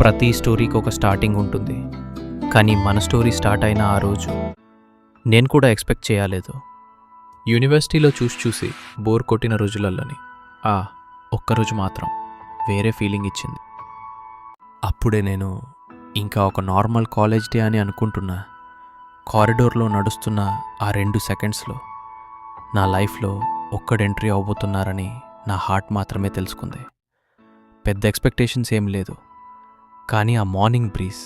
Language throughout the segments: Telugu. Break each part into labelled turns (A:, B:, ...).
A: ప్రతి స్టోరీకి ఒక స్టార్టింగ్ ఉంటుంది. కానీ మన స్టోరీ స్టార్ట్ అయిన ఆ రోజు నేను కూడా ఎక్స్పెక్ట్ చేయలేదు. యూనివర్సిటీలో చూసి బోర్ కొట్టిన రోజులలోని ఒక్కరోజు మాత్రం వేరే ఫీలింగ్ ఇచ్చింది. అప్పుడే నేను ఇంకా ఒక నార్మల్ కాలేజ్ డే అని అనుకుంటున్నా. కారిడోర్లో నడుస్తున్న ఆ 2 సెకండ్స్లో నా లైఫ్లో ఒక్కడు ఎంట్రీ అవబోతున్నారని నా హార్ట్ మాత్రమే తెలుసుకుంది. పెద్ద ఎక్స్పెక్టేషన్స్ ఏం లేదు, కానీ ఆ మార్నింగ్ బ్రీజ్,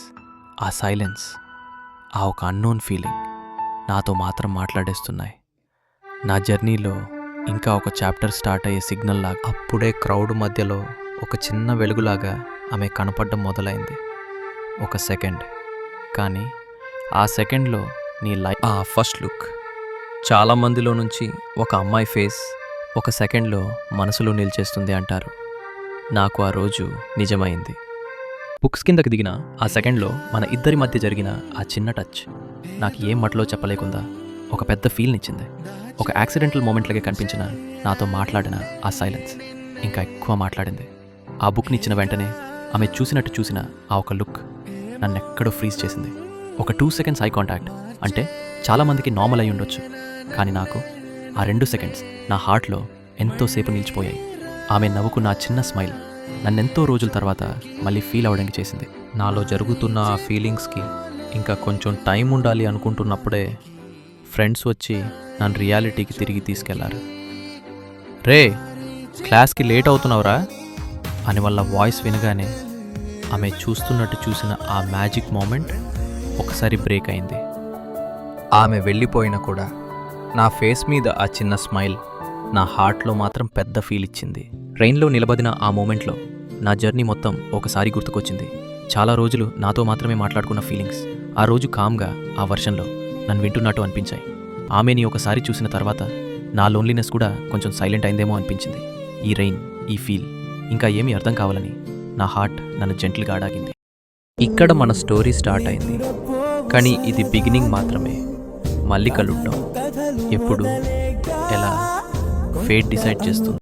A: ఆ సైలెన్స్, ఆ ఒక అన్నోన్ ఫీలింగ్ నాతో మాత్రం మాట్లాడేస్తున్నాయి. నా జర్నీలో ఇంకా ఒక చాప్టర్ స్టార్ట్ అయ్యే సిగ్నల్ లాగా అప్పుడే క్రౌడ్ మధ్యలో ఒక చిన్న వెలుగులాగా ఆమె కనపడడం మొదలైంది. ఒక సెకండ్, కానీ ఆ సెకండ్లో నీ లైఫ్ ఫస్ట్ లుక్, చాలామందిలో నుంచి ఒక అమ్మాయి ఫేస్ ఒక సెకండ్లో మనసులో నిలిచేస్తుంది అంటారు. నాకు ఆ రోజు నిజమైంది. బుక్స్ కిందకి దిగిన ఆ సెకండ్లో మన ఇద్దరి మధ్య జరిగిన ఆ చిన్న టచ్ నాకు ఏం మట్లో చెప్పలేకుండా ఒక పెద్ద ఫీల్నిచ్చింది. ఒక యాక్సిడెంటల్ మూమెంట్లకే కనిపించిన నాతో మాట్లాడిన ఆ సైలెన్స్ ఇంకా ఎక్కువ మాట్లాడింది. ఆ బుక్ని ఇచ్చిన వెంటనే ఆమె చూసిన ఆ ఒక లుక్ నన్నెక్కడో ఫ్రీజ్ చేసింది. ఒక 2 సెకండ్స్ ఐ కాంటాక్ట్ అంటే చాలామందికి నార్మల్ అయి ఉండొచ్చు, కానీ నాకు ఆ 2 సెకండ్స్ నా హార్ట్లో ఎంతోసేపు నిలిచిపోయాయి. ఆమె నవ్వుకున్న ఆ చిన్న స్మైల్ నన్నెంతో రోజుల తర్వాత మళ్ళీ ఫీల్ అవ్వడానికి చేసింది. నాలో జరుగుతున్న ఆ ఫీలింగ్స్కి ఇంకా కొంచెం టైం ఉండాలి అనుకుంటున్నప్పుడే ఫ్రెండ్స్ వచ్చి నన్ను రియాలిటీకి తిరిగి తీసుకెళ్లారు. రే, క్లాస్కి లేట్ అవుతున్నావురా అని వాళ్ళ వాయిస్ వినగానే ఆమె చూస్తున్నట్టు చూసిన ఆ మ్యాజిక్ మూమెంట్ ఒకసారి బ్రేక్ అయింది. ఆమె వెళ్ళిపోయినా కూడా నా ఫేస్ మీద ఆ చిన్న స్మైల్ నా హార్ట్లో మాత్రం పెద్ద ఫీల్ ఇచ్చింది. ట్రైన్లో నిలబడిన ఆ మూమెంట్లో నా జర్నీ మొత్తం ఒకసారి గుర్తుకొచ్చింది. చాలా రోజులు నాతో మాత్రమే మాట్లాడుకున్న ఫీలింగ్స్ ఆ రోజు కామ్గా ఆ వర్షన్లో నన్ను వింటున్నట్టు అనిపించాయి. ఆమెని ఒకసారి చూసిన తర్వాత నా లోన్లీనెస్ కూడా కొంచెం సైలెంట్ అయిందేమో అనిపించింది. ఈ రెయిన్, ఈ ఫీల్ ఇంకా ఏమీ అర్థం కావాలని నా హార్ట్ నన్ను జెంటిల్గా అడాగింది. ఇక్కడ మన స్టోరీ స్టార్ట్ అయింది, కానీ ఇది బిగినింగ్ మాత్రమే. మళ్ళీ కలుద్దాం. ఎప్పుడు, ఎలా, ఫేట్ డిసైడ్ చేస్తుంది.